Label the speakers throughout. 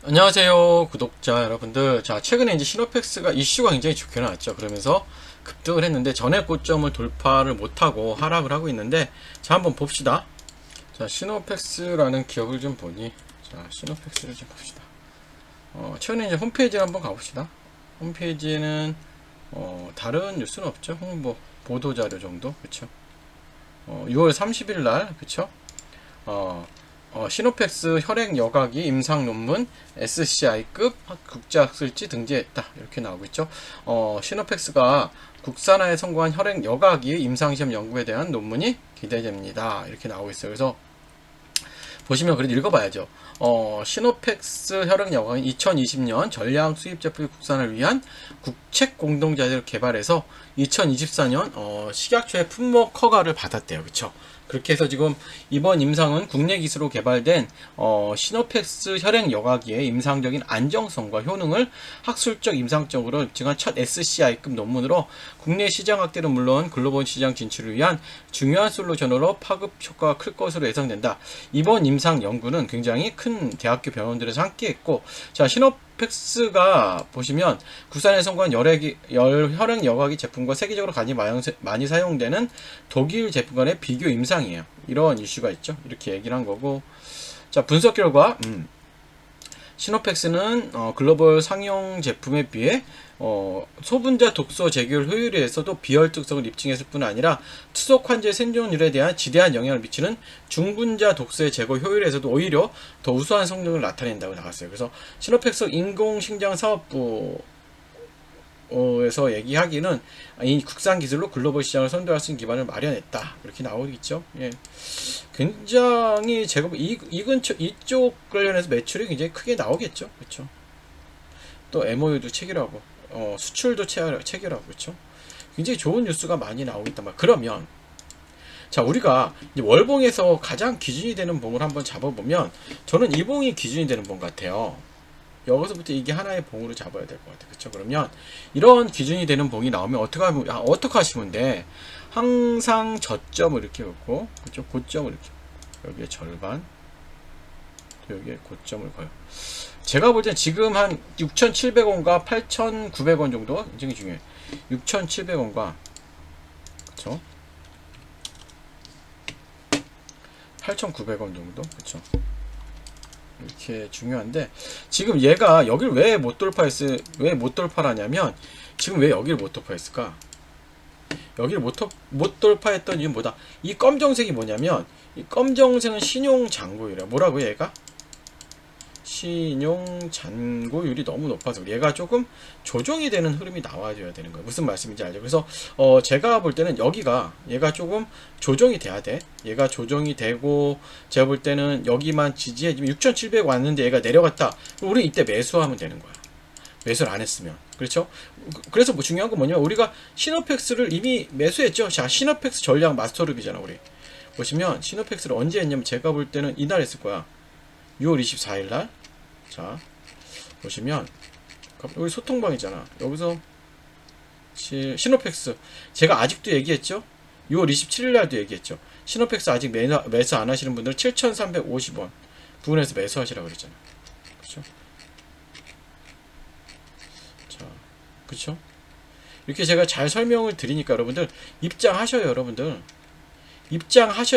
Speaker 1: 안녕하세요 구독자 여러분들. 자, 최근에 이제 시노펙스가 이슈가 굉장히 좋게 나왔죠. 그러면서 급등을 했는데 전에 고점을 돌파를 못하고 하락을 하고 있는데, 자 한번 봅시다. 자, 시노펙스라는 기업을 좀 보니, 자 시노펙스를 좀 봅시다. 최근에 이제 홈페이지를 한번 가봅시다. 홈페이지에는 다른 뉴스는 없죠. 홍보 보도자료 정도. 그쵸. 6월 30일 날, 그쵸. 시노펙스 혈액 여과기 임상 논문 SCI급 국제학술지 등재했다, 이렇게 나오고 있죠. 시노펙스가 국산화에 성공한 혈액 여과기 임상시험 연구에 대한 논문이 기대됩니다, 이렇게 나오고 있어요. 그래서 보시면 그래도 읽어봐야죠. 시노펙스 혈액 여과기 2020년 전량 수입 제품 국산을 위한 국책 공동자재를 개발해서 2024년 식약처의 품목 허가를 받았대요. 그쵸? 그렇게 해서 지금 이번 임상은 국내 기술로 개발된 시노펙스 혈액 여과기의 임상적인 안정성과 효능을 학술적 임상적으로 입증한 첫 SCI급 논문으로 국내 시장 확대는 물론 글로벌 시장 진출을 위한 중요한 솔루션으로 파급 효과가 클 것으로 예상된다. 이번 임상 연구는 굉장히 큰 대학교 병원들에서 함께했고, 자 시노펙스가 보시면 국산에 성공한 혈액 여과기 제품과 세계적으로 많이 사용되는 독일 제품 간의 비교 임상이에요. 이런 이슈가 있죠. 이렇게 얘기를 한 거고, 자 분석 결과 시노펙스는 글로벌 상용 제품에 비해 소분자 독소 제결 효율에서도 비혈특성을 입증했을 뿐 아니라 투석 환자의 생존율에 대한 지대한 영향을 미치는 중분자 독소의 제거 효율에서도 오히려 더 우수한 성능을 나타낸다고 나왔어요. 그래서 시노펙스 인공신장 사업부 에서 얘기하기는 이 국산 기술로 글로벌 시장을 선도할 수 있는 기반을 마련했다, 이렇게 나오겠죠. 예. 굉장히 제가 이 근처 이쪽 관련해서 매출이 굉장히 크게 나오겠죠. 그렇죠. 또 MOU도 체결하고 수출도 체결하고, 그렇죠. 굉장히 좋은 뉴스가 많이 나오겠단 말이에요. 그러면 자, 우리가 이제 월봉에서 가장 기준이 되는 봉을 한번 잡아보면 저는 이 봉이 기준이 되는 봉 같아요. 여기서부터 이게 하나의 봉으로 잡아야 될 것 같아요. 그쵸? 그러면 이런 기준이 되는 봉이 나오면 어떻게 하시면 돼? 항상 저점을 이렇게 놓고, 그쵸? 고점을 이렇게, 여기에 절반, 여기에 고점을 거요. 제가 볼 땐 지금 한 6,700원과 8,900원 정도 굉장히 중요해요. 6,700원과, 그쵸? 8,900원 정도, 그쵸? 이렇게 중요한데, 지금 얘가 여길 왜 못 돌파하냐면, 지금 왜 여기를 못 돌파했을까? 여기를 못 돌파했던 이유는 뭐다? 이 검정색이 뭐냐면, 이 검정색은 신용 잔고율이야. 뭐라고요, 얘가? 신용 잔고율이 너무 높아서 얘가 조금 조정이 되는 흐름이 나와줘야 되는 거예요. 무슨 말씀인지 알죠? 그래서 제가 볼 때는 얘가 조금 조정이 돼야 돼. 얘가 조정이 되고, 제가 볼 때는 여기만 지지해주면 6,700 왔는데 얘가 내려갔다. 우리 이때 매수하면 되는 거야. 매수를 안 했으면. 그렇죠? 그래서 뭐 중요한 건 뭐냐면, 우리가 시노펙스를 이미 매수했죠. 자, 시노펙스 전략 마스터룹이잖아, 우리. 보시면 시노펙스를 언제 했냐면, 제가 볼 때는 이날 했을 거야. 6월 24일 날. 자, 보시면 여기 소통방이잖아. 여기서 시노펙스 제가 아직도 얘기했죠. 6월 27일 날도 얘기했죠. 시노펙스 아직 매수 안 하시는 분들 7,350원 부분에서 매수하시라고 그랬잖아요. 그렇죠? 자, 그렇죠? 이렇게 제가 잘 설명을 드리니까 여러분들 입장하셔요.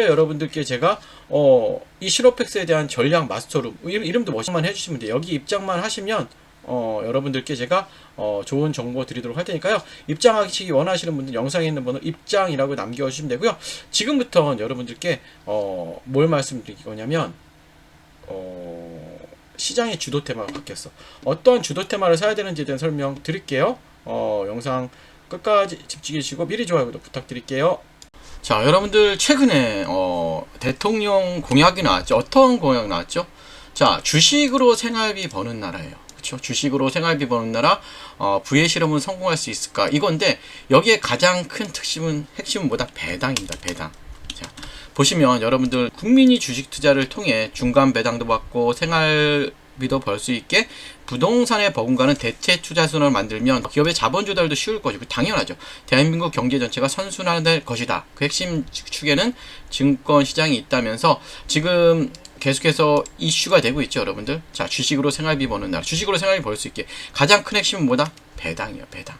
Speaker 1: 여러분들께 제가 이 시노펙스에 대한 전략 마스터룸, 이름도 멋있만 해주시면 돼요. 여기 입장만 하시면 여러분들께 제가 좋은 정보 드리도록 할 테니까요. 입장하시기 원하시는 분들 영상에 있는 번호 입장이라고 남겨주시면 되고요. 지금부터 여러분들께 뭘 말씀드릴 거냐면, 시장의 주도 테마가 바뀌었어. 어떤 주도 테마를 사야 되는지에 대한 설명 드릴게요. 영상 끝까지 집중해주시고 미리 좋아요, 구독 부탁드릴게요. 자, 여러분들 최근에 대통령 공약이 나왔죠. 어떤 공약 나왔죠? 자, 주식으로 생활비 버는 나라예요. 그렇죠? 주식으로 생활비 버는 나라, 부의 실험은 성공할 수 있을까? 이건데, 여기에 가장 큰 핵심은 뭐다? 배당입니다. 배당. 자, 보시면 여러분들 국민이 주식 투자를 통해 중간 배당도 받고 생활비도 벌 수 있게 부동산에 버금가는 대체 투자선을 만들면 기업의 자본 조달도 쉬울 것이고, 당연하죠. 대한민국 경제 전체가 선순환될 것이다. 그 핵심 축에는 증권 시장이 있다면서, 지금 계속해서 이슈가 되고 있죠, 여러분들. 자, 주식으로 생활비 버는 나라. 주식으로 생활비 벌 수 있게 가장 큰 핵심은 뭐다? 배당이에요, 배당.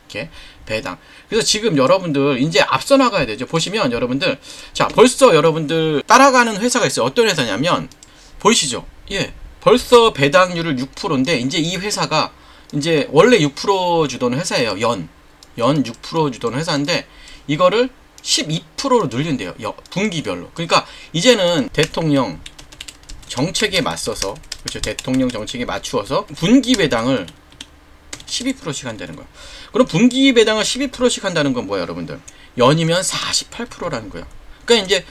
Speaker 1: 이렇게 배당. 그래서 지금 여러분들 이제 앞서 나가야 되죠. 보시면 여러분들, 자, 벌써 여러분들 따라가는 회사가 있어요. 어떤 회사냐면 보이시죠? 예, 벌써 배당률을 6%인데 이제 이 회사가 이제 원래 6% 주던 회사예요. 연 6% 주던 회사인데 이거를 12%로 늘린대요. 분기별로. 그러니까 이제는 대통령 정책에 맞서서, 그렇죠? 대통령 정책에 맞추어서 분기 배당을 12%씩 한다는 거예요. 그럼 분기 배당을 12%씩 한다는 건 뭐야, 여러분들? 연이면 48%라는 거예요. 그러니까 이제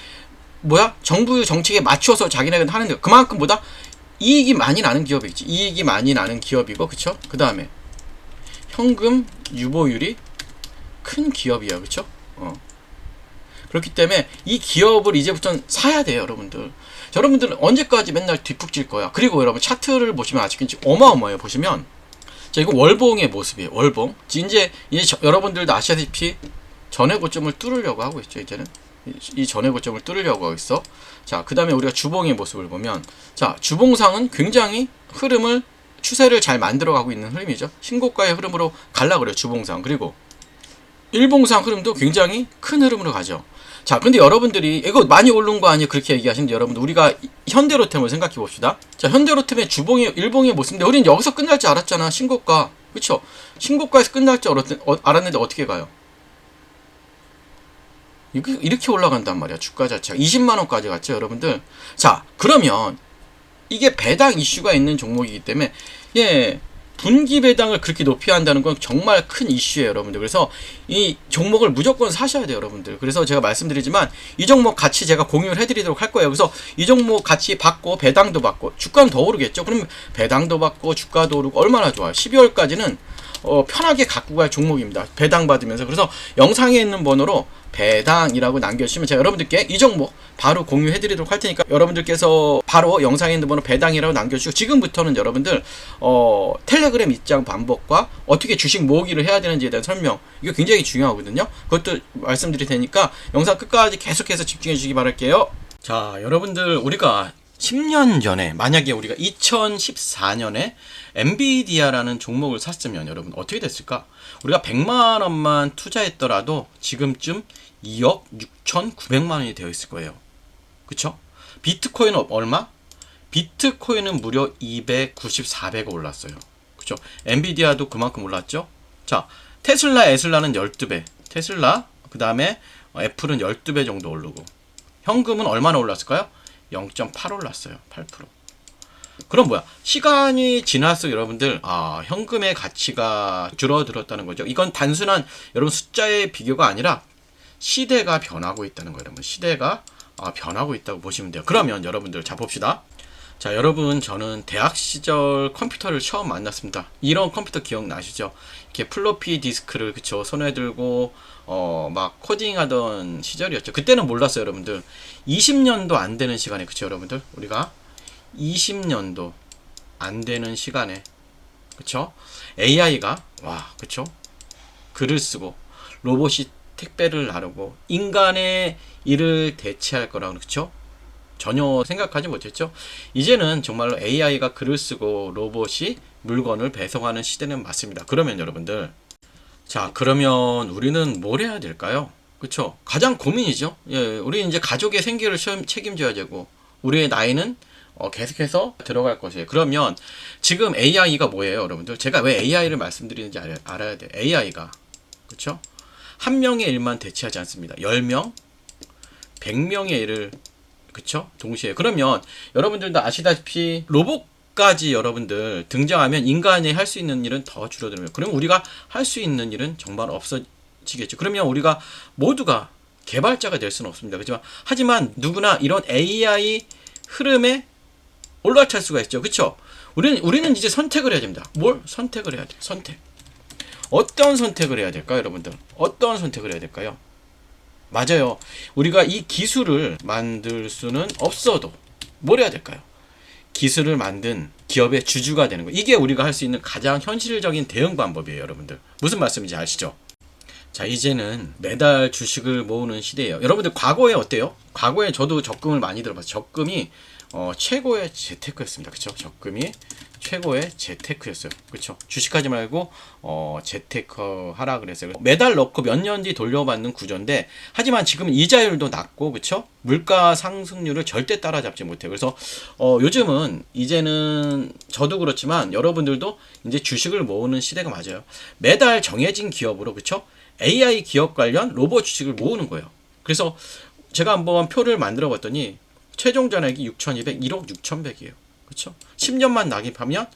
Speaker 1: 뭐야? 정부 정책에 맞추어서 자기네가 하는 거. 그만큼 보다 이익이 많이 나는 기업이겠지. 이익이 많이 나는 기업이고, 그쵸? 그 다음에 현금 유보율이 큰 기업이야, 그쵸? 그렇기 때문에 이 기업을 이제부터는 사야 돼요, 여러분들. 여러분들은 언제까지 맨날 뒷북질 거야. 그리고 여러분 차트를 보시면 아시겠지, 어마어마해요. 보시면 자, 이거 월봉의 모습이에요. 월봉. 이제 여러분들도 아시다시피 전해 고점을 뚫으려고 하고 있죠. 이제는 이 전해 고점을 뚫으려고 하고 있어. 자, 그 다음에 우리가 주봉의 모습을 보면, 자, 주봉상은 굉장히 흐름을, 추세를 잘 만들어가고 있는 흐름이죠. 신고가의 흐름으로 갈라 그래요, 주봉상. 그리고 일봉상 흐름도 굉장히 큰 흐름으로 가죠. 자, 근데 여러분들이 이거 많이 오른 거 아니에요? 그렇게 얘기하시는데, 여러분들 우리가 현대로템을 생각해 봅시다. 자, 현대로템의 주봉의 일봉의 모습인데 우리는 여기서 끝날 줄 알았잖아. 신고가. 그쵸? 신고가에서 끝날 줄 알았는데 어떻게 가요? 이렇게 올라간단 말이야. 주가 자체가 20만원까지 갔죠, 여러분들. 자, 그러면 이게 배당 이슈가 있는 종목이기 때문에, 예, 분기 배당을 그렇게 높이 한다는 건 정말 큰 이슈예요, 여러분들. 그래서 이 종목을 무조건 사셔야 돼요, 여러분들. 그래서 제가 말씀드리지만 이 종목 같이 제가 공유를 해드리도록 할 거예요. 그래서 이 종목 같이 받고 배당도 받고 주가는 더 오르겠죠. 그러면 배당도 받고 주가도 오르고 얼마나 좋아요. 12월까지는 편하게 갖고 갈 종목입니다. 배당 받으면서. 그래서 영상에 있는 번호로 배당이라고 남겨주시면 제가 여러분들께 이 종목 바로 공유해드리도록 할 테니까 여러분들께서 바로 영상에 있는 번호 배당이라고 남겨주시고, 지금부터는 여러분들 텔레그램 입장 반복과 어떻게 주식 모으기를 해야 되는지에 대한 설명, 이거 굉장히 중요하거든요. 그것도 말씀드릴 테니까 영상 끝까지 계속해서 집중해 주시기 바랄게요. 자, 여러분들 우리가 10년 전에, 만약에 우리가 2014년에 엔비디아라는 종목을 샀으면 여러분 어떻게 됐을까? 우리가 100만원만 투자했더라도 지금쯤 2억 6,900만원이 되어 있을 거예요. 그쵸? 비트코인은 얼마? 비트코인은 무려 294배가 올랐어요. 그쵸? 엔비디아도 그만큼 올랐죠? 자, 에슬라는 12배. 테슬라, 그 다음에 애플은 12배 정도 오르고, 현금은 얼마나 올랐을까요? 0.8 올랐어요. 8%. 그럼 뭐야? 시간이 지날수록 여러분들, 현금의 가치가 줄어들었다는 거죠. 이건 단순한 여러분 숫자의 비교가 아니라 시대가 변하고 있다는 거예요. 여러분, 시대가 변하고 있다고 보시면 돼요. 그러면 여러분들, 자 봅시다. 자, 여러분, 저는 대학 시절 컴퓨터를 처음 만났습니다. 이런 컴퓨터 기억나시죠? 이렇게 플로피 디스크를, 그쵸, 손에 들고 막 코딩하던 시절이었죠. 그때는 몰랐어요, 여러분들. 20년도 안 되는 시간에, 그쵸, 여러분들, 우리가 20년도 안 되는 시간에, 그쵸, AI가 그쵸, 글을 쓰고 로봇이 택배를 나르고 인간의 일을 대체할 거라고, 그쵸, 전혀 생각하지 못했죠. 이제는 정말로 AI가 글을 쓰고 로봇이 물건을 배송하는 시대는 맞습니다. 그러면 여러분들, 자, 그러면 우리는 뭘 해야 될까요? 그쵸? 가장 고민이죠. 예, 우리 이제 가족의 생계를 책임져야 되고, 우리의 나이는 계속해서 들어갈 것이에요. 그러면 지금 AI가 뭐예요, 여러분들? 제가 왜 AI를 말씀드리는지 알아야 돼. AI가, 그쵸? 한 명의 일만 대체하지 않습니다. 10명, 100명의 일을, 그쵸? 동시에. 그러면 여러분들도 아시다시피 로봇까지 여러분들 등장하면 인간이 할 수 있는 일은 더 줄어들어요. 그럼 우리가 할 수 있는 일은 정말 없어지겠죠. 그러면 우리가 모두가 개발자가 될 수는 없습니다. 그렇지만 하지만 누구나 이런 AI 흐름에 올라탈 수가 있죠. 그쵸? 우리는 이제 선택을 해야 됩니다. 뭘 선택을 해야 돼요? 선택. 어떤 선택을 해야 될까요, 여러분들? 어떤 선택을 해야 될까요? 맞아요. 우리가 이 기술을 만들 수는 없어도 뭘 해야 될까요? 기술을 만든 기업의 주주가 되는 거. 이게 우리가 할 수 있는 가장 현실적인 대응 방법이에요, 여러분들. 무슨 말씀인지 아시죠? 자, 이제는 매달 주식을 모으는 시대예요. 여러분들 과거에 어때요? 과거에 저도 적금을 많이 들어봤어요. 적금이 최고의 재테크였습니다. 그쵸? 적금이 최고의 재테크였어요. 그쵸? 주식하지 말고 재테크 하라 그랬어요. 매달 넣고 몇 년 뒤 돌려받는 구조인데, 하지만 지금 이자율도 낮고, 그쵸? 물가 상승률을 절대 따라잡지 못해요. 그래서 요즘은 이제는 저도 그렇지만 여러분들도 이제 주식을 모으는 시대가 맞아요. 매달 정해진 기업으로, 그쵸? AI 기업 관련 로봇 주식을 모으는 거예요. 그래서 제가 한번 표를 만들어 봤더니 최종 잔액이 6,200, 1억 6,100이에요. 그렇죠? 10년만 낙입하면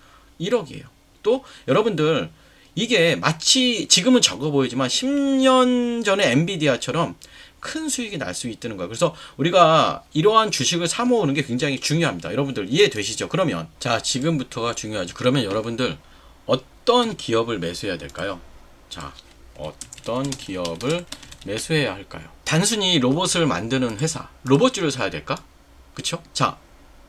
Speaker 1: 1억이에요. 또 여러분들 이게 마치 지금은 적어 보이지만 10년 전에 엔비디아처럼 큰 수익이 날 수 있다는 거예요. 그래서 우리가 이러한 주식을 사 모으는 게 굉장히 중요합니다. 여러분들 이해되시죠? 그러면 자, 지금부터가 중요하죠. 그러면 여러분들 어떤 기업을 매수해야 될까요? 자, 어떤 기업을 매수해야 할까요? 단순히 로봇을 만드는 회사, 로봇주를 사야 될까? 그쵸? 자,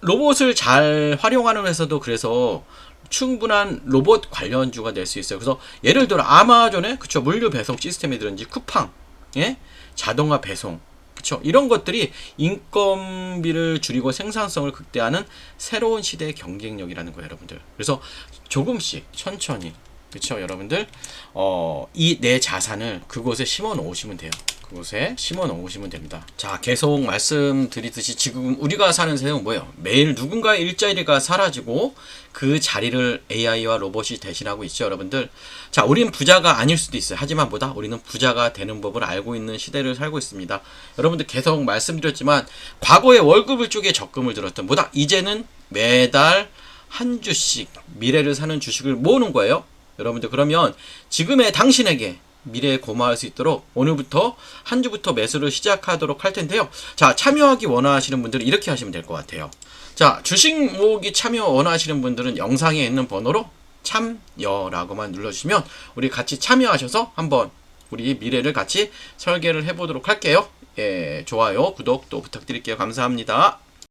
Speaker 1: 로봇을 잘 활용하는 회사도 그래서 충분한 로봇 관련주가 될 수 있어요. 그래서 예를 들어 아마존의, 그쵸, 물류 배송 시스템이든지 쿠팡, 예? 자동화 배송, 그쵸, 이런 것들이 인건비를 줄이고 생산성을 극대화하는 새로운 시대의 경쟁력이라는 거예요, 여러분들. 그래서 조금씩 천천히, 그쵸, 여러분들 이 내 자산을 그곳에 심어 놓으시면 돼요. 그곳에 심어 놓으시면 됩니다. 자, 계속 말씀드리듯이 지금 우리가 사는 세상은 뭐예요? 매일 누군가의 일자리가 사라지고 그 자리를 AI와 로봇이 대신하고 있죠, 여러분들. 자, 우리는 부자가 아닐 수도 있어요. 하지만 뭐다? 우리는 부자가 되는 법을 알고 있는 시대를 살고 있습니다. 여러분들 계속 말씀드렸지만 과거에 월급을 쪽에 적금을 들었던 뭐다? 이제는 매달 한 주씩 미래를 사는 주식을 모으는 거예요. 여러분들, 그러면 지금의 당신에게 미래에 고마울 수 있도록 오늘부터 한 주부터 매수를 시작하도록 할 텐데요. 자, 참여하기 원하시는 분들은 이렇게 하시면 될 것 같아요. 자, 주식 모으기 참여 원하시는 분들은 영상에 있는 번호로 참여라고만 눌러주시면 우리 같이 참여하셔서 한번 우리 미래를 같이 설계를 해보도록 할게요. 예, 좋아요, 구독 또 부탁드릴게요. 감사합니다.